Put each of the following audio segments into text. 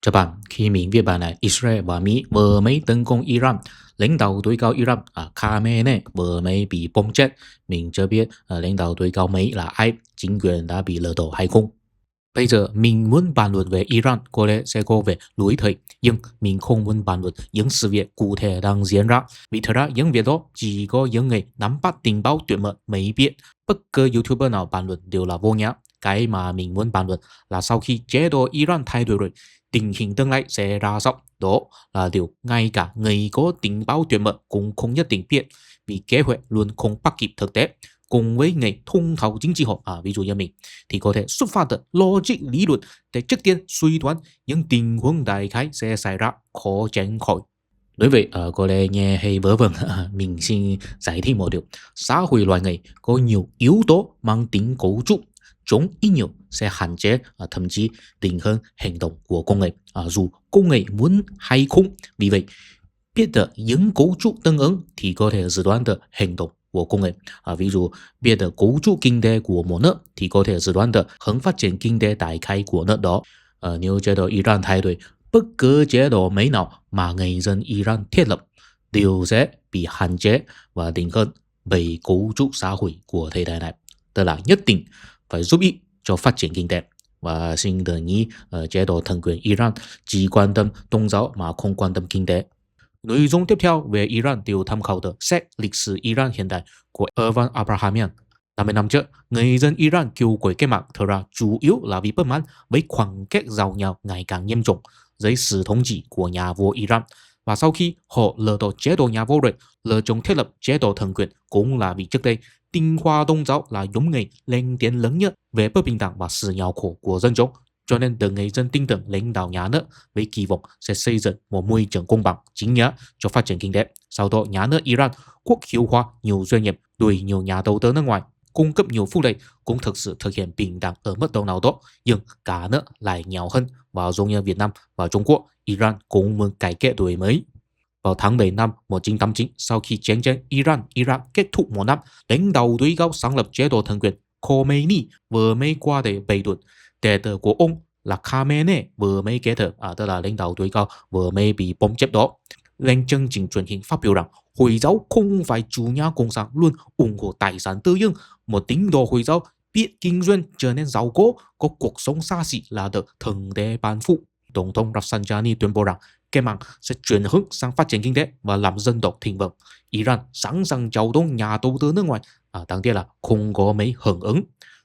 Chào bạn, khi miền Việt Bản này, Israel và Mỹ vừa mới tấn công Iran, lãnh đạo tối cao Iran Khamenei vừa mới bị bom chết. Mình chưa biết lãnh đạo tối cao Mỹ là ai, chính quyền đã bị lật đổ hay không. Bây giờ mình muốn bàn luận về Iran, có lẽ sẽ có vẻ lỗi thời, nhưng mình không muốn bàn luận những sự việc cụ thể đang diễn ra. Vì thật ra những việc đó chỉ có những người nắm bắt tình báo tuyệt mật mới biết. Bất cứ YouTuber nào bàn luận đều là vô nghĩa. Cái mà mình muốn bàn luận là sau khi chế độ Iran thay đổi rồi, tình hình tương lai sẽ ra sao. Đó là điều ngay cả người có tình báo tuyệt mật cũng không nhất định biết, vì kế hoạch luôn không bắt kịp thực tế. Cùng với người thông thạo chính trị học, ví dụ như mình, thì có thể xuất phát từ logic lý luận để trước tiên suy đoán những tình huống đại khái sẽ xảy ra, khó tránh khỏi. Đối với có lẽ nghe hay vớ vẩn, mình xin giải thích một điều. Xã hội loài người có nhiều yếu tố mang tính cấu trúc, chúng ít nhiều sẽ hạn chế, thậm chí định hơn hành động của con người, dù con người muốn hay không. Vì vậy, biết được những cấu trúc tương ứng thì có thể dự đoán được hành động của con người. Ví dụ biết được cấu trúc kinh tế của một nước thì có thể dự đoán được hướng phát triển kinh tế đại khái của nước đó. Nếu chế độ Iran thay đổi, bất cứ chế độ mấy nào mà người dân Iran thiết lập đều sẽ bị hạn chế và định hơn bởi cấu trúc xã hội của thời đại này. Tức là nhất định phải giúp ích cho phát triển kinh tế. Và xin đề nghị chế độ thần quyền Iran chỉ quan tâm tôn giáo mà không quan tâm kinh tế. Nội dung tiếp theo về Iran đều tham khảo từ sách lịch sử Iran hiện đại của Evan Abrahamian. 50 năm trước, người dân Iran kêu gọi cách mạng thực ra chủ yếu là vì bất mãn với khoảng cách giàu nghèo ngày càng nghiêm trọng dưới sự thống trị của nhà vua Iran. Và sau khi họ lật đổ chế độ nhà vua rồi, lựa chọn thiết lập chế độ thần quyền cũng là vì trước đây tinh hoa tôn giáo là nhóm người lên tiếng lớn nhất về bất bình đẳng và sự nghèo khổ của dân chúng. Cho nên được người dân tin tưởng lãnh đạo nhà nước với kỳ vọng sẽ xây dựng một môi trường công bằng, chính nghĩa cho phát triển kinh tế. Sau đó, nhà nước Iran quốc hiệu hóa nhiều doanh nghiệp, đuổi nhiều nhà đầu tư nước ngoài, cung cấp nhiều phúc lợi, cũng thực sự thực hiện bình đẳng ở mức độ nào đó. Nhưng cả nước lại nghèo hơn, và giống như Việt Nam và Trung Quốc, Iran cũng muốn cải cách đổi mới. Vào tháng 7 năm 1989, sau khi chiến tranh Iran-Iraq kết thúc một năm, lãnh đạo tối cao sáng lập chế độ thần quyền Khomeini vừa mới qua đời 7 tuần. Đệ tử của ông là Khamenei vừa mới kết thúc, tức là lãnh đạo tối cao vừa mới bị bom chết đó. Lên chương trình truyền hình phát biểu rằng Hồi giáo không phải chủ nghĩa cộng sản luôn ủng hộ tài sản tư nhân. Một tín đồ Hồi giáo biết kinh doanh trở nên giàu có cuộc sống xa xỉ là được thượng đế ban phụ. Tổng thống Rafsanjani tuyên bố rằng cách mạng sẽ chuyển hướng sang phát triển kinh tế và làm dân tộc thịnh vượng. Iran sẵn sàng chào đón nhà đầu tư nước ngoài, đáng tiếc là không có mấy hưởng ứng.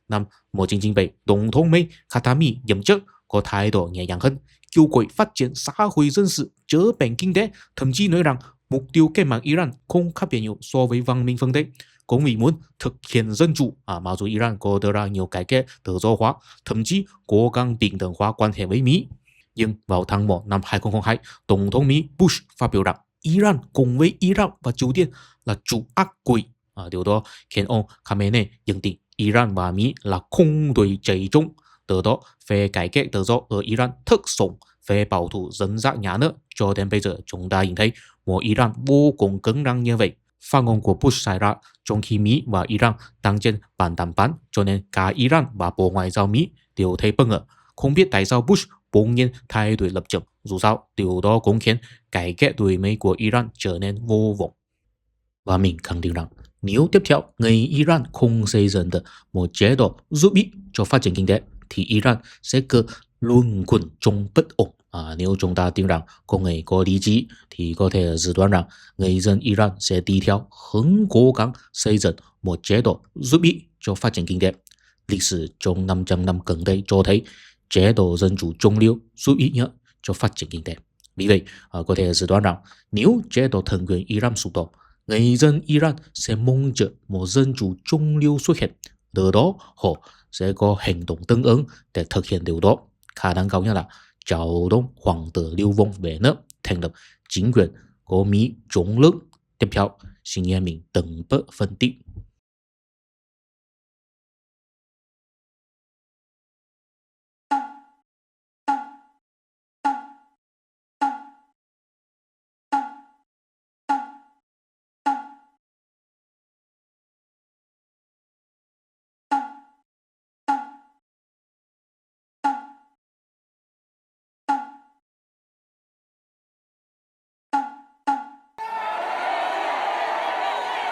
Năm 1997, Tổng thống Mỹ Khatami nhậm chức có thái độ nhẹ nhàng hơn, kêu gọi phát triển xã hội dân sự chữa bệnh kinh tế, thậm chí nói rằng mục tiêu cách mạng Iran không khác biệt nhiều so với văn minh phương Tây. Cũng vì muốn thực hiện dân chủ, mặc dù Iran có đưa ra nhiều cải cách tự do hóa, thậm chí cố gắng bình thường hóa quan hệ với Mỹ. Nhưng vào tháng 1 năm 2002, Tổng thống Mỹ Bush phát biểu rằng Iran cùng với Iraq và Triều Tiên là chủ ác quỷ. Điều đó khiến ông Khamenei nhận định Iran và Mỹ là không đối chạy chung. Từ đó, phe cải cách tự do ở Iran thất sống, phe bảo thủ dẫn dắt nhà nước. Cho đến bây giờ, chúng ta nhìn thấy một Iran vô cùng cứng rắn như vậy. Phát ngôn của Bush xảy ra trong khi Mỹ và Iran đang trên bàn đàm phán, cho nên cả Iran và Bộ Ngoại giao Mỹ đều thấy bất ngờ. Không biết tại sao Bush bỗng nhiên thay đổi lập trường, dù sao điều đó cũng khiến cải cách đổi mới của Iran trở nên vô vọng. Và mình khẳng định rằng nếu tiếp theo người Iran không xây dựng được một chế độ giúp ích cho phát triển kinh tế thì Iran sẽ cứ luẩn quẩn trong bất ổn. Nếu chúng ta tin rằng con người có lý trí thì có thể dự đoán rằng người dân Iran sẽ đi theo hướng cố gắng xây dựng một chế độ giúp ích cho phát triển kinh tế. Lịch sử trong 500 năm gần đây cho thấy chế độ dân chủ trung lưu giúp ích nhất cho phát triển kinh tế. Vì vậy, có thể dự đoán rằng nếu chế độ thần quyền Iran sụp đổ, người dân Iran sẽ mong chờ một dân chủ trung lưu xuất hiện. Từ đó, họ sẽ có hành động tương ứng để thực hiện điều đó. Khả năng cao nhất là chào đón hoàng tử lưu vong về nước, thành lập chính quyền có Mỹ chống lực. Tiếp theo, xin nghe mình từng bước phân tích.